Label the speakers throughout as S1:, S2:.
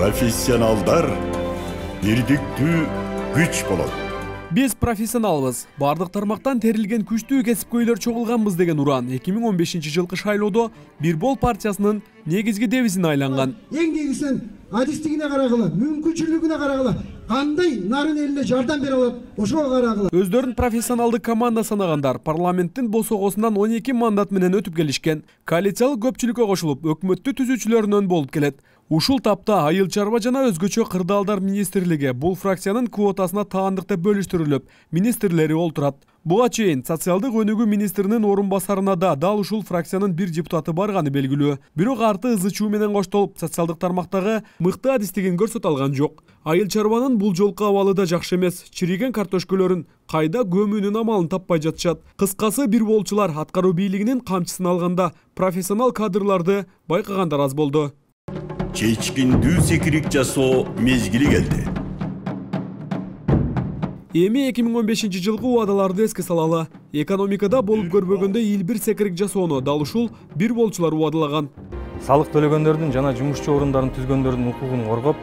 S1: Профессионалдар бирдиктүү күч болот.
S2: Биз профессионалбыз. Бардык тармактан терилген күчтүү кесипкөйлөр чогулганбыз деген уран 2015-жылкы шайлоодо Бирбол партиясынын негизги девизине айланган.
S3: Эң негизинен адистигине карагыла, мүмкүнчүлүгүнө карагыла, кандай нарын элине жардам бере алат, ошого карагыла.
S2: Өздөрүн профессионалдык команда санагандар парламенттин босогосунан 12 мандат менен өтүп келишкен. Коалициялык көпчүлүккө кошулуп, өкмөттү түзүүчүлөрүнөн болуп келет. Ушул тапта айыл чарба жана өзгөчө кырдаалдар министрлиги бул фракциянын квотасына таандыкта бөлүштүрүлүп, министрлери олтурат. Буга чейин социалдык өнүгүү министринин орун басарына да дал ушул фракциянын бир депутаты барганы белгилүү. Бирок арты ызы чуу менен коштолуп, социалдык тармактагы мыкты адистигин көрсөтө алган жок. Айыл чарбанын бул жолку абалы да жакшы эмес. Чириген картошкөлөрүн кайда көмүүнүн амалын таппай жатышат. Кыскасы бирболчулар аткаруу бийлигинин камчысын алганда профессионал кадрларды байкагандар аз болду.
S1: Чечкиндүү секирик жасоо мезгили келди.
S2: Эми 2015-жылкы убадаларды эске салалы. Экономикада болуп көрбөгөндө ил бир секирик жасоону дал ушул бирболчулар убадалаган.
S4: Салык төлөгөндөрдүн жана жумушчу орундарын түзгөндөрдүн укугун коргоп,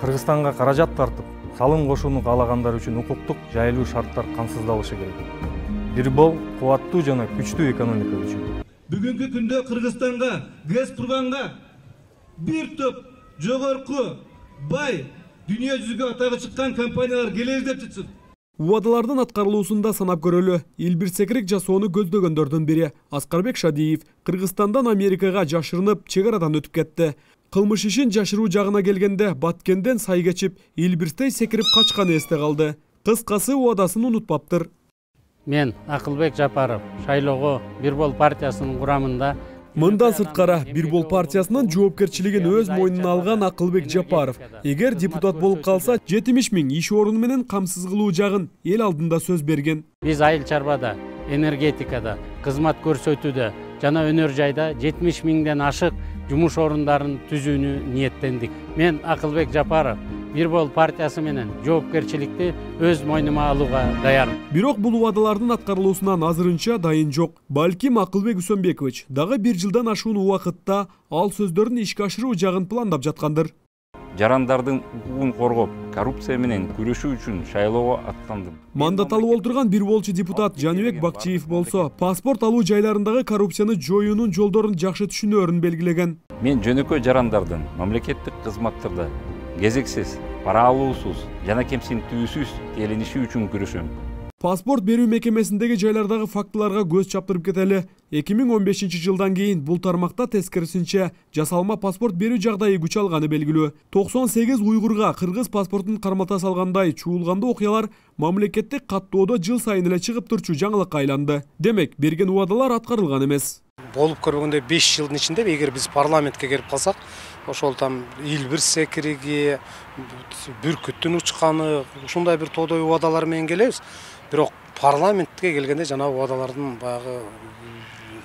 S4: Кыргызстанга каражат тартып, салым кошууну каалагандар үчүн укуктук жайлуу шарттар камсыздалышы керек. Бирбол кубаттуу жана күчтүү экономика үчүн.
S5: Бүгүнкү күндө Кыргызстанга газ курганга бир топ жогорку бай дүйнө жүзүгө атагы чыккан компаниялар келер деп жатышат.
S2: Убадалардын аткарылуусунда санап көрөлү. Ил бир секирик жасоону көздөгөндөрдүн бири Аскарбек Шадиев Кыргызстандан Америкага жашырынып чек арадан өтүп кетти. Кылмыш ишин жашыруу жагына келгенде Баткенден сай кечип, Илбирстей секирип качканы эсте калды. Кыскасы убадасын унутпаптыр.
S6: Мен Акылбек Жапаров шайлоого Бирбол партиясынын курамында.
S2: Мындан сырткара Бирбол партиясынын жоопкерчилигин өз мойнуна алган Акылбек Жапаров эгер депутат болуп калса 70 000 иш орunu менен камсыз кылуу жагын эл алдында сөз берген.
S6: Биз айыл чарбада, энергетикада, кызмат көрсөтүүдө жана өнөр жайда 70 000ден ашык жумуш орундарын түзүүнү ниеттендик. Мен Акылбек Жапаров Бирбол партиясы менен жоопкерчиликти өз мойнума алууга даяр.
S2: Бирок бул убадалардын аткарылуусунан азырынча дайын жок. Балким Акылбек Үсөнбекович дагы 1 жылдан ашуун убакытта ал сөздөрүн ишке ашыруу жагын пландап жаткандыр.
S7: Жарандардын укугун коргоп, коррупция менен күрөшүү үчүн шайлоого аттандым.
S2: Мандат алып олтурган бирболчу депутат Жаныбек Бакчиев болсо, паспорт алуу жайларындагы коррупцияны жоюунун жолдорун жакшы түшүнөөрүн белгилеген.
S7: Мен жөнөкөй жарандардын мамлекеттик кызматтарда кезексиз, пара алуусуз жана кемсинтүүсүз телениши үчүн күрөшөм.
S2: Паспорт берүү мекемесиндеги жайлардагы фактыларга көз чаптырып кетели. 2015-жылдан кийин бул тармакта тескерисинче жасалма паспорт берүү жагдайы күч алганы белгилүү. 98 уйгурга кыргыз паспортун кармата салгандай чуулгандуу окуялар мамлекеттик каттоодо жыл сайын эле чыгып турчу жаңылыкка айланды. Демек, берген убадалар аткарылган эмес.
S8: Болуп көргөндө 5 жылдын ичинде эгер биз парламентке келип калсак, ошол там ил бир секириги, бүркүттүн учканы, ушундай бир тодой убадалар менен келебиз. Бирок парламентке келгенде жана убадалардын баягы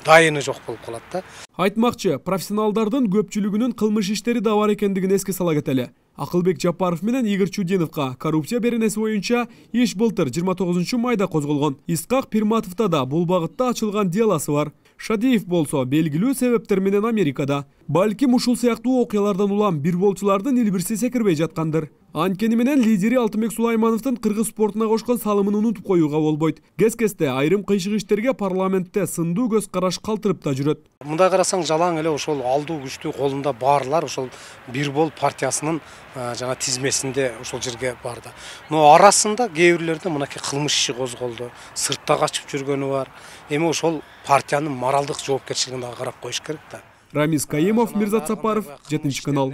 S8: дайыны жок болуп калат да.
S2: Айтмакчы, профессионалдардын көпчүлүгүнүн кылмыш иштери да бар экендигин эске сала кетели. Акылбек Жапаров менен Игорь Чудиновго коррупция беренеси боюнча иш былтыр 29 майда козголгон. Исқак Пирматовда да бул багытта ачылган делосы бар. Шадиев болсо белгилүү себептер менен Америкада. Балким ушул сыяктуу окуялардан улам бирболчулардын илбирси секирбей жаткандыр. Анткени менен лидери Алтынбек Сулаймановдун кыргыз спортуна кошкон салымын унутуп коюуга болбойт. Кез-кезде айрым кыйшык иштерге парламентте сындуу көз караш калтырып да жүрөт.
S8: Мындай карасаң жалаң эле ошол алдуу күчтүү колунда барлар ошол Бирбол партиясынын жана тизмесинде ошол жерге барды. Но арасында кээ бирлерде мынакей кылмыш иши козголду, сыртта качып жүргөнү бар. Эми ошол партиянын моралдык жоопкерчилигин дагы карап коюш керек да.
S2: Рамиз Каимов, Мирзат Сапаров, 7 канал.